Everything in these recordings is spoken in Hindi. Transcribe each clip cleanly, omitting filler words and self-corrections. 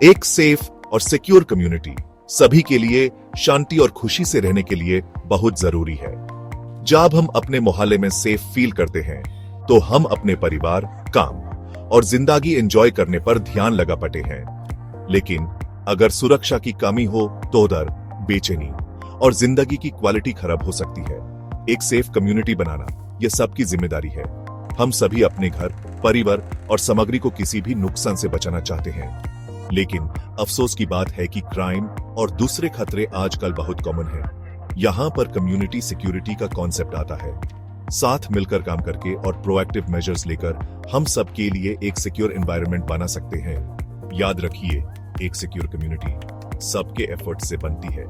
एक सेफ और सिक्योर कम्युनिटी सभी के लिए शांति और खुशी से रहने के लिए बहुत जरूरी है। जब हम अपने मोहल्ले में सेफ फील करते हैं तो हम अपने परिवार, काम और जिंदगी एंजॉय करने पर ध्यान लगा पाते हैं। लेकिन अगर सुरक्षा की कमी हो तो उधर बेचैनी और जिंदगी की क्वालिटी खराब हो सकती है। एक सेफ कम्युनिटी बनाना यह सबकी जिम्मेदारी है। हम सभी अपने घर, परिवार और सामग्री को किसी भी नुकसान से बचाना चाहते हैं। लेकिन अफसोस की बात है कि क्राइम और दूसरे खतरे आजकल बहुत कॉमन है। यहाँ पर कम्युनिटी सिक्योरिटी का कॉन्सेप्ट आता है। साथ मिलकर काम करके और प्रोएक्टिव मेजर्स लेकर हम सब के लिए एक सिक्योर एनवायरनमेंट बना सकते हैं। याद रखिए, एक सिक्योर कम्युनिटी सबके एफर्ट से बनती है।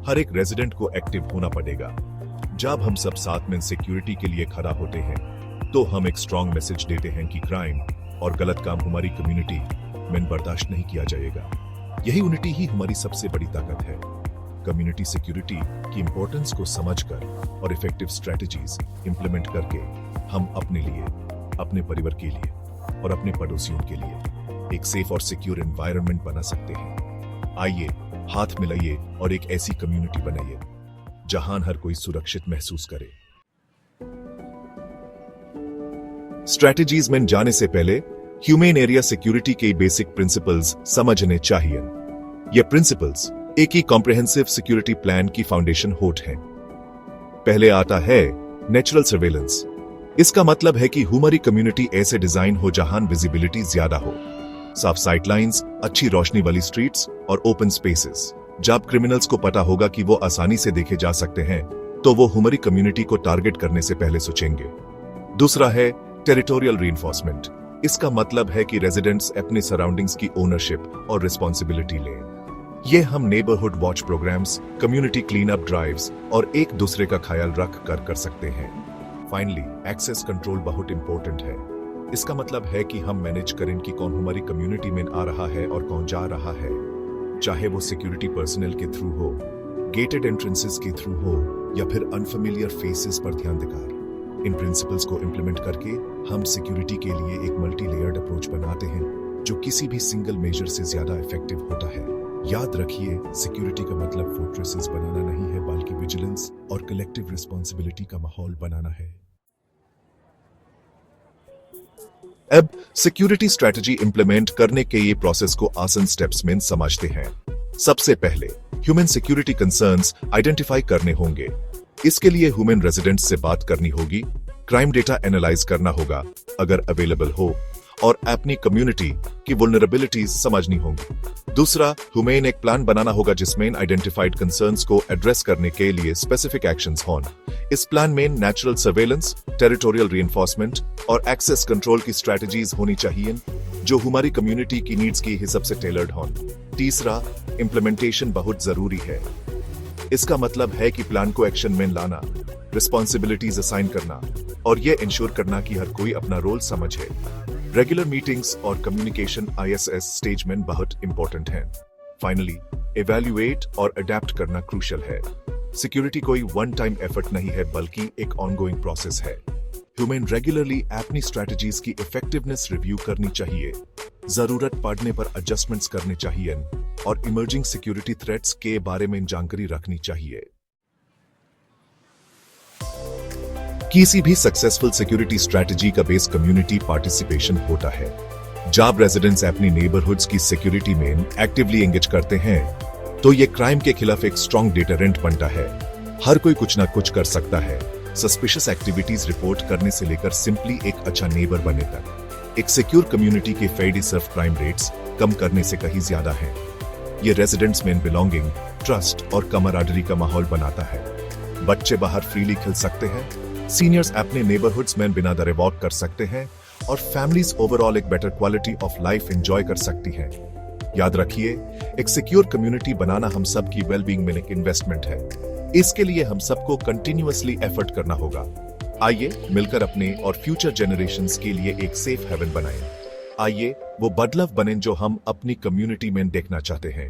हर एक रेजिडेंट को एक्टिव होना पड़ेगा। जब हम सब साथ में सिक्योरिटी के लिए खड़ा होते हैं तो हम एक स्ट्रॉन्ग मैसेज देते हैं कि क्राइम और गलत काम हमारी कम्युनिटी में बर्दाश्त नहीं किया जाएगा। यही यूनिटी ही हमारी सबसे बड़ी ताकत है। कम्युनिटी सिक्योरिटी की इंपॉर्टेंस को समझकर और इफेक्टिव स्ट्रेटजीज इंप्लीमेंट करके हम अपने लिए, अपने परिवार के लिए और अपने पड़ोसियों के लिए एक सेफ और सिक्योर एनवायरनमेंट बना सकते हैं। आइए हाथ मिलाइए और एक ऐसी कम्युनिटी बनाइए जहां हर कोई सुरक्षित महसूस करे। स्ट्रेटजीज में जाने से पहले ह्यूमन एरिया सिक्योरिटी के बेसिक प्रिंसिपल्स समझने चाहिए। ये प्रिंसिपल्स एक ही कॉम्प्रिहेंसिव सिक्योरिटी प्लान की फाउंडेशन होट है। पहले आता है नेचुरल सर्वेलेंस। इसका मतलब है कि हमारी कम्युनिटी ऐसे डिजाइन हो जहां विजिबिलिटी ज्यादा हो, साफ साइट लाइन्स, अच्छी रोशनी वाली स्ट्रीट्स और ओपन स्पेसेस। जब क्रिमिनल्स को पता होगा कि वो आसानी से देखे जा सकते हैं तो वो हमारी कम्युनिटी को टारगेट करने से पहले सोचेंगे। दूसरा है टेरिटोरियल रीइंफोर्समेंट। इसका मतलब है कि रेजिडेंट्स अपने सराउंडिंग्स की ओनरशिप और रिस्पॉन्सिबिलिटी लें। ये हम neighbourhood watch programmes, community clean up drives और एक दूसरे का ख्याल रख कर सकते हैं। फाइनली, एक्सेस कंट्रोल बहुत इंपॉर्टेंट है। इसका मतलब है कि हम मैनेज करें कि कौन हमारी कम्युनिटी में आ रहा है और कौन जा रहा है, चाहे वो सिक्योरिटी पर्सनल के थ्रू हो, गेटेड एंट्रेंसेस के थ्रू हो या फिर अनफेमिलियर फेसेस पर ध्यान देकर। इन प्रिंसिपल्स को इंप्लीमेंट करके हम सिक्योरिटी के लिए एक मल्टी लेयर्ड अप्रोच बनाते हैं जो किसी भी सिंगल मेजर से ज्यादा इफेक्टिव होता है। याद रखिए, सिक्योरिटी का मतलब फोर्ट्रेसेस बनाना नहीं है, बल्कि विजिलेंस और कलेक्टिव रिस्पॉन्सिबिलिटी का माहौल बनाना है। अब सिक्योरिटी स्ट्रेटजी इंप्लीमेंट करने के ये प्रोसेस को आसान स्टेप्स में समझते हैं। सबसे पहले ह्यूमन सिक्योरिटी कंसर्न्स आइडेंटिफाई करने होंगे। इसके लिए ह्यूमन रेजिडेंट्स से बात करनी होगी, क्राइम डेटा एनालाइज करना होगा अगर अवेलेबल हो, और अपनी कम्युनिटी की वल्नरेबिलिटीज समझनी होंगी। दूसरा, ह्यूमन एक प्लान बनाना होगा जिसमें आइडेंटिफाइड कंसर्न्स को एड्रेस करने के लिए स्पेसिफिक एक्शंस हों। इस प्लान में नेचुरल सर्वेलेंस, टेरिटोरियल रीइंफोर्समेंट और एक्सेस कंट्रोल की स्ट्रेटजीज होनी चाहिए जो हमारी कम्युनिटी की नीड्स के हिसाब से टेलर्ड हों। तीसरा, इंप्लीमेंटेशन बहुत जरूरी है। इसका मतलब है कि प्लान को एक्शन में लाना, रिस्पॉन्सिबिलिटीज असाइन करना और यह इंश्योर करना कि हर कोई अपना रोल समझे। रेगुलर मीटिंग्स और कम्युनिकेशन ISS स्टेज में बहुत इंपॉर्टेंट है। फाइनली, इवैल्यूएट और अडेप्ट करना क्रूशियल है। सिक्योरिटी कोई वन टाइम एफर्ट नहीं है, बल्कि एक ऑनगोइंग प्रोसेस है। ह्यूमन रेगुलरली अपनी स्ट्रेटजीज की इफेक्टिवनेस रिव्यू करनी चाहिए, जरूरत पड़ने पर एडजस्टमेंट्स करने चाहिए और इमर्जिंग सिक्योरिटी थ्रेट्स के बारे में जानकारी रखनी चाहिए। किसी भी सक्सेसफुल सिक्योरिटी स्ट्रेटजी का बेस कम्युनिटी पार्टिसिपेशन होता है। जब रेजिडेंट्स अपनी नेबरहुड्स की सिक्योरिटी में एक्टिवली एंगेज करते हैं तो ये क्राइम के खिलाफ एक स्ट्रॉन्ग डिटरेंट बनता है। हर कोई कुछ ना कुछ कर सकता है, सस्पिशियस एक्टिविटीज रिपोर्ट करने से लेकर सिंपली एक अच्छा नेबर बने तक। एक सिक्योर कम्युनिटी के फेडी सर्व क्राइम रेट्स कम करने से कहीं ज्यादा है। ये रेजिडेंट्स में बिलोंगिंग, ट्रस्ट और कमराडरी का माहौल बनाता है। बच्चे बाहर फ्रीली खेल सकते हैं, सीनियर्स अपने नेबरहुड्स में बिना डरे वॉक कर सकते हैं और फैमिलीज ओवरऑल एक better quality of life enjoy कर सकती हैं। याद रखिए, एक सिक्योर कम्युनिटी बनाना हम सब की वेलबींग में एक इन्वेस्टमेंट है। इसके लिए हम सबको कंटिन्यूअसली एफर्ट करना होगा। आइए मिलकर अपने और फ्यूचर जनरेशंस के लिए एक सेफ हेवन बनाएं। आइए वो बदलाव बने जो हम अपनी कम्युनिटी में देखना चाहते हैं।